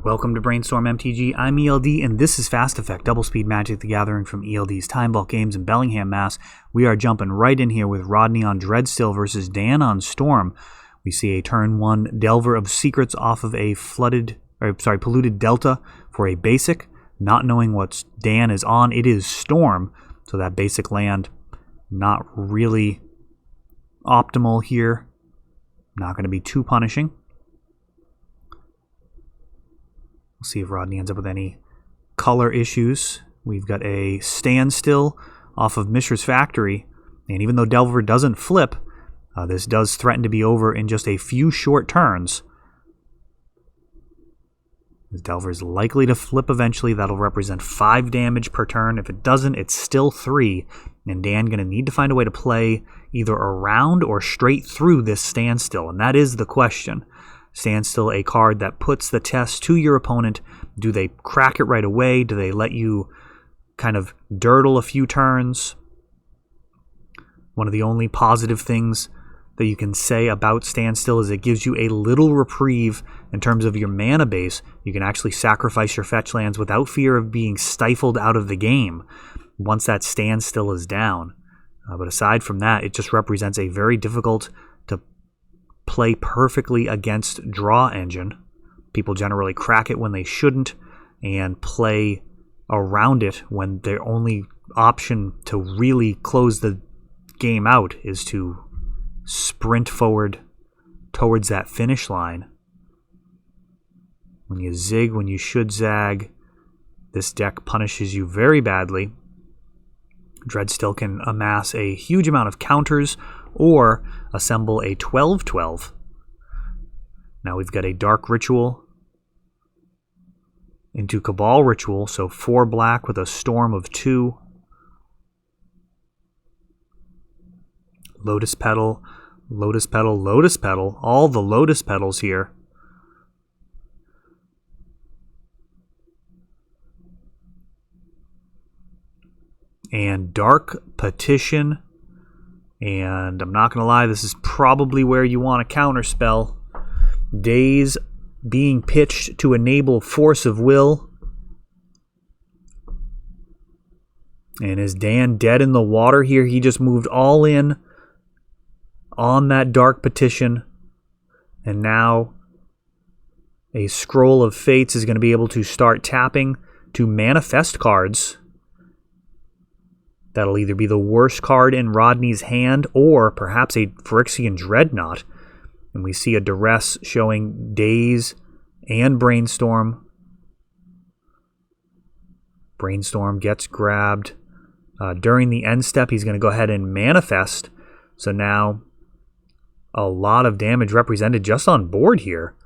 Welcome to Brainstorm MTG. I'm ELD, and this is Fast Effect, Double Speed Magic the Gathering from ELD's Time Vault Games in Bellingham, Mass. We are jumping right in here with Rodney on Dreadstill versus Dan on Storm. We see a turn 1 Delver of Secrets off of a polluted Delta for a basic. Not knowing what Dan is on, it is Storm, so that basic land not really optimal here. Not going to be too punishing. We'll see if Rodney ends up with any color issues. We've got a Standstill off of Mishra's Factory, and even though Delver doesn't flip, this does threaten to be over in just a few short turns. As Delver is likely to flip eventually, that'll represent 5 damage per turn. If it doesn't, it's still 3, and Dan going to need to find a way to play either around or straight through this Standstill, and that is the question. Standstill, a card that puts the test to your opponent. Do they crack it right away? Do they let you kind of durdle a few turns? One of the only positive things that you can say about Standstill is it gives you a little reprieve in terms of your mana base. You can actually sacrifice your fetch lands without fear of being stifled out of the game once that Standstill is down. But aside from that, it just represents a very difficult to play perfectly against draw engine. People generally crack it when they shouldn't and play around it when their only option to really close the game out is to sprint forward towards that finish line. When you zig, when you should zag, this deck punishes you very badly. Dreadstill can amass a huge amount of counters or assemble a 12/12. Now we've got a Dark Ritual into Cabal Ritual, so 4 black with a Storm of 2. Lotus Petal, Lotus Petal, Lotus Petal, all the Lotus Petals here. And Dark Petition. And I'm not going to lie, this is probably where you want to counterspell. Daze being pitched to enable Force of Will. And is Dan dead in the water here? He just moved all in on that Dark Petition. And now a Scroll of Fates is going to be able to start tapping to manifest cards. That'll either be the worst card in Rodney's hand or perhaps a Phyrexian Dreadnought. And we see a Duress showing Daze and Brainstorm. Brainstorm gets grabbed. During the end step, he's going to go ahead and manifest. So now a lot of damage represented just on board here.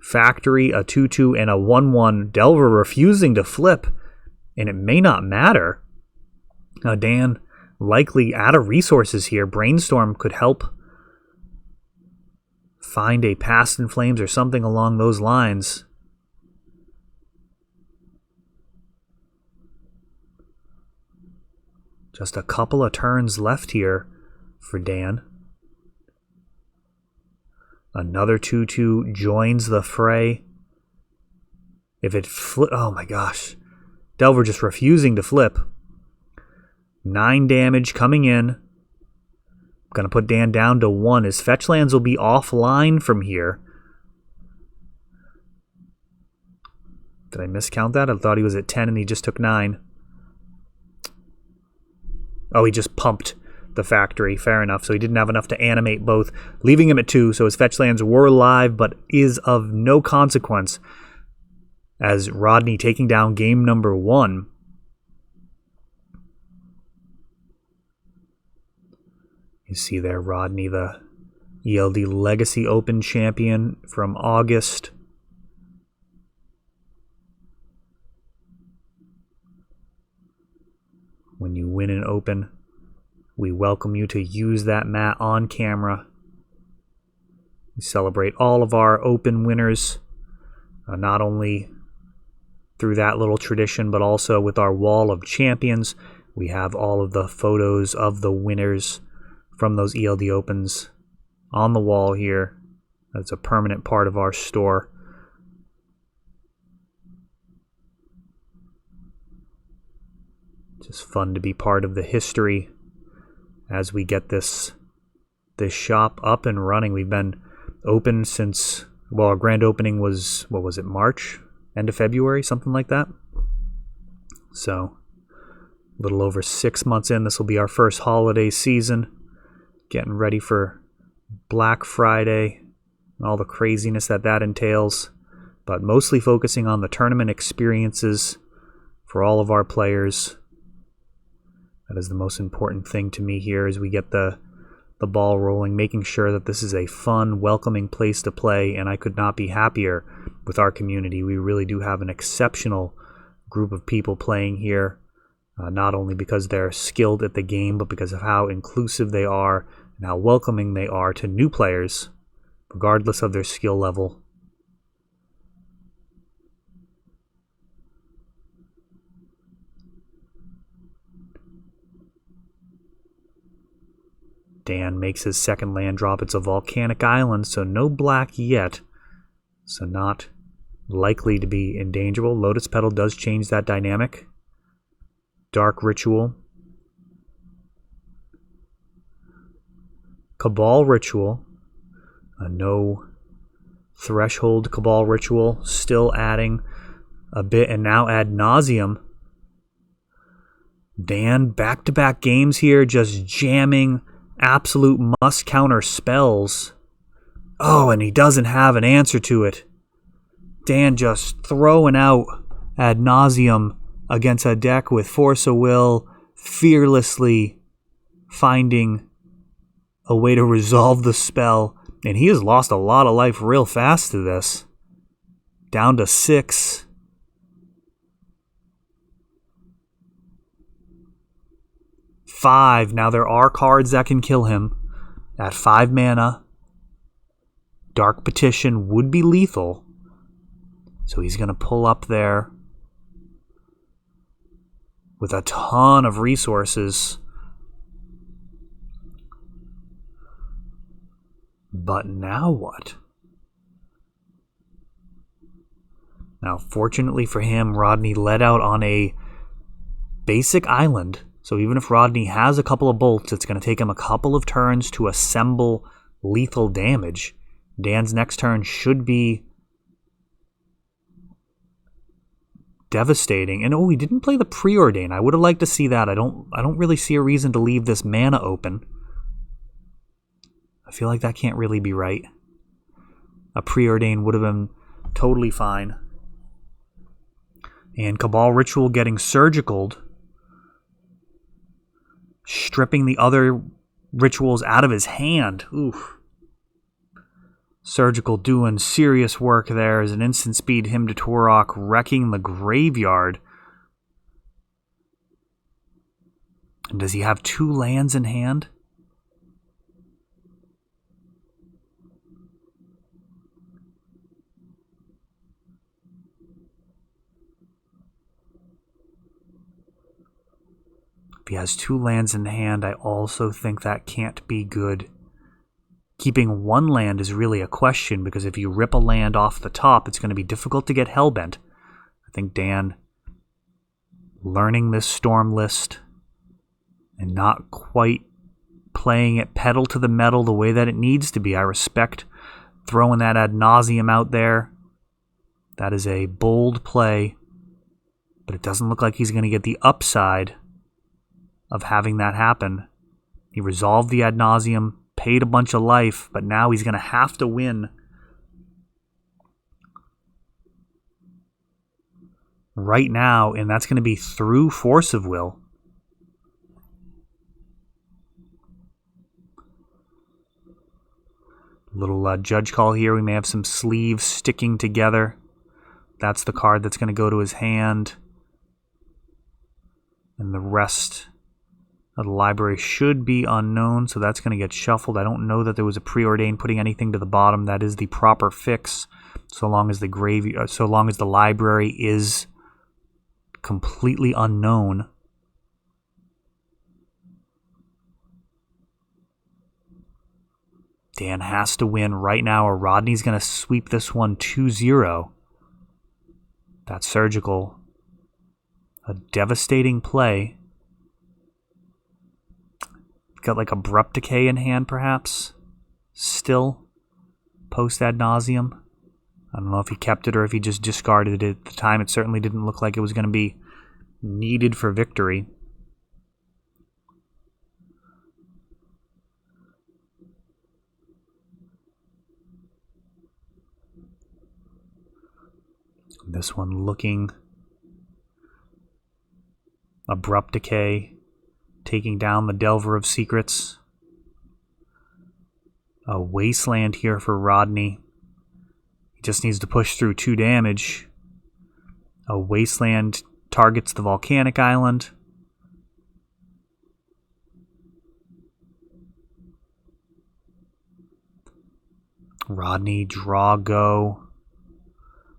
Factory, a 2/2, and a 1/1. Delver refusing to flip. And it may not matter. Dan likely out of resources here. Brainstorm could help find a Past in Flames or something along those lines. Just a couple of turns left here for Dan. Another 2/2 joins the fray. If it oh my gosh. Delver just refusing to flip. 9 damage coming in. Going to put Dan down to 1. His fetch lands will be offline from here. Did I miscount that? I thought he was at 10 and he just took 9. Oh, he just pumped the factory. Fair enough. So he didn't have enough to animate both, leaving him at 2. So his fetch lands were live, but is of no consequence as Rodney taking down game number 1. You see there Rodney, the ELD Legacy Open champion from August. When you win an Open, we welcome you to use that mat on camera. We celebrate all of our Open winners, not only through that little tradition, but also with our Wall of Champions. We have all of the photos of the winners from those ELD Opens on the wall here. That's a permanent part of our store. It's fun to be part of the history as we get this shop up and running. We've been open since, well, our grand opening was, what was it, March? End of February, something like that. So, a little over 6 months in. This will be our first holiday season. Getting ready for Black Friday and all the craziness that entails. But mostly focusing on the tournament experiences for all of our players. That is the most important thing to me here as we get the ball rolling, making sure that this is a fun, welcoming place to play, and I could not be happier with our community. We really do have an exceptional group of people playing here, not only because they're skilled at the game, but because of how inclusive they are and how welcoming they are to new players, regardless of their skill level. Dan makes his second land drop. It's a volcanic island, so no black yet. So not likely to be in danger. Lotus Petal does change that dynamic. Dark Ritual. Cabal Ritual. No threshold Cabal Ritual. Still adding a bit, and now ad nauseum. Dan, back-to-back games here, just jamming absolute must-counter spells. Oh, and he doesn't have an answer to it. Dan just throwing out ad nauseum against a deck with Force of Will, fearlessly finding a way to resolve the spell. And he has lost a lot of life real fast to this. Down to 6. Now there are cards that can kill him. At 5 mana, Dark Petition would be lethal. So he's going to pull up there with a ton of resources. But now what? Now, fortunately for him, Rodney led out on a basic island. So even if Rodney has a couple of bolts, it's going to take him a couple of turns to assemble lethal damage. Dan's next turn should be devastating. And oh, he didn't play the Preordain. I would have liked to see that. I don't really see a reason to leave this mana open. I feel like that can't really be right. A Preordain would have been totally fine. And Cabal Ritual getting surgicaled, stripping the other rituals out of his hand. Oof. Surgical doing serious work there as an instant speed him to Torok, wrecking the graveyard. And does he have 2 lands in hand? If he has 2 lands in hand, I also think that can't be good. Keeping 1 land is really a question, because if you rip a land off the top, it's going to be difficult to get Hellbent. I think Dan, learning this Storm list and not quite playing it pedal to the metal the way that it needs to be. I respect throwing that ad nauseum out there. That is a bold play, but it doesn't look like he's going to get the upside of having that happen. He resolved the ad nauseum, paid a bunch of life, but now he's going to have to win right now, and that's going to be through Force of Will. Little judge call here. We may have some sleeves sticking together. That's the card that's going to go to his hand. And the rest of the library should be unknown, so that's going to get shuffled. I don't know that there was a Preordain putting anything to the bottom. That is the proper fix, so long as the library is completely unknown. Dan has to win right now, or Rodney's going to sweep this one 2-0. That's surgical. A devastating play. got like Abrupt Decay in hand, perhaps. Still, post ad nauseum. I don't know if he kept it or if he just discarded it at the time. It certainly didn't look like it was going to be needed for victory. This one looking Abrupt Decay, taking down the Delver of Secrets. A Wasteland here for Rodney. He just needs to push through 2 damage. A Wasteland targets the Volcanic Island. Rodney, draw, go.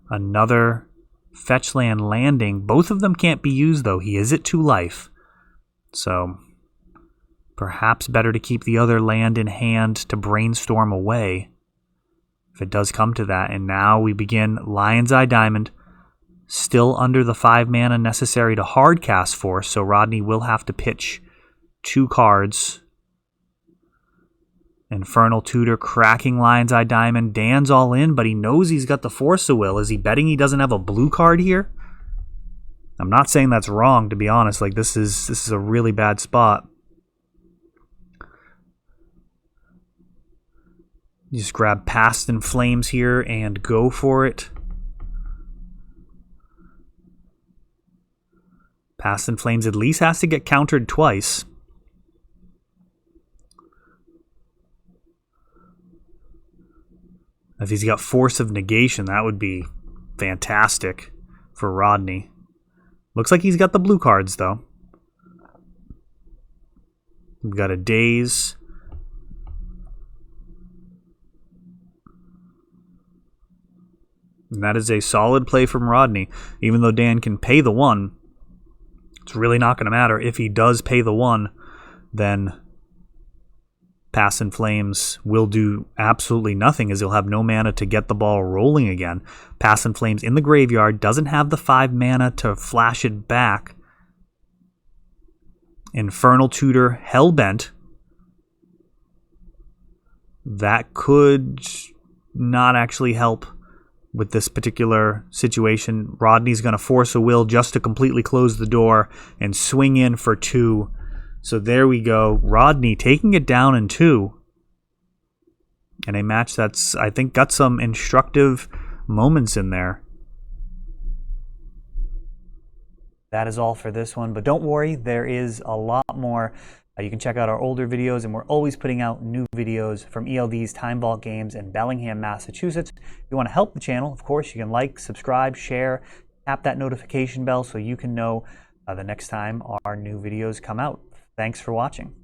Another fetch land landing. Both of them can't be used, though. He is at 2 life. So perhaps better to keep the other land in hand to brainstorm away, if it does come to that. And now we begin Lion's Eye Diamond, still under the 5 mana necessary to hardcast Force, so Rodney will have to pitch 2 cards. Infernal Tutor, cracking Lion's Eye Diamond. Dan's all in, but he knows he's got the Force of Will. Is he betting he doesn't have a blue card here? I'm not saying that's wrong, to be honest. Like, this is a really bad spot. You just grab Past in Flames here and go for it. Past in Flames at least has to get countered twice. If he's got Force of Negation, that would be fantastic for Rodney. Looks like he's got the blue cards, though. We've got a Daze. And that is a solid play from Rodney. Even though Dan can pay the 1, it's really not going to matter. If he does pay the 1, then Past in Flames will do absolutely nothing, as he'll have no mana to get the ball rolling again. Past in Flames in the graveyard, doesn't have the 5 mana to flash it back. Infernal Tutor, Hellbent. That could not actually help with this particular situation. Rodney's going to Force a Will just to completely close the door and swing in for 2. So there we go. Rodney taking it down in 2. And a match that's, I think, got some instructive moments in there. That is all for this one. But don't worry, there is a lot more. You can check out our older videos, and we're always putting out new videos from ELD's Time Vault Games in Bellingham, Massachusetts. If you want to help the channel, of course, you can like, subscribe, share, tap that notification bell so you can know the next time our new videos come out. Thanks for watching.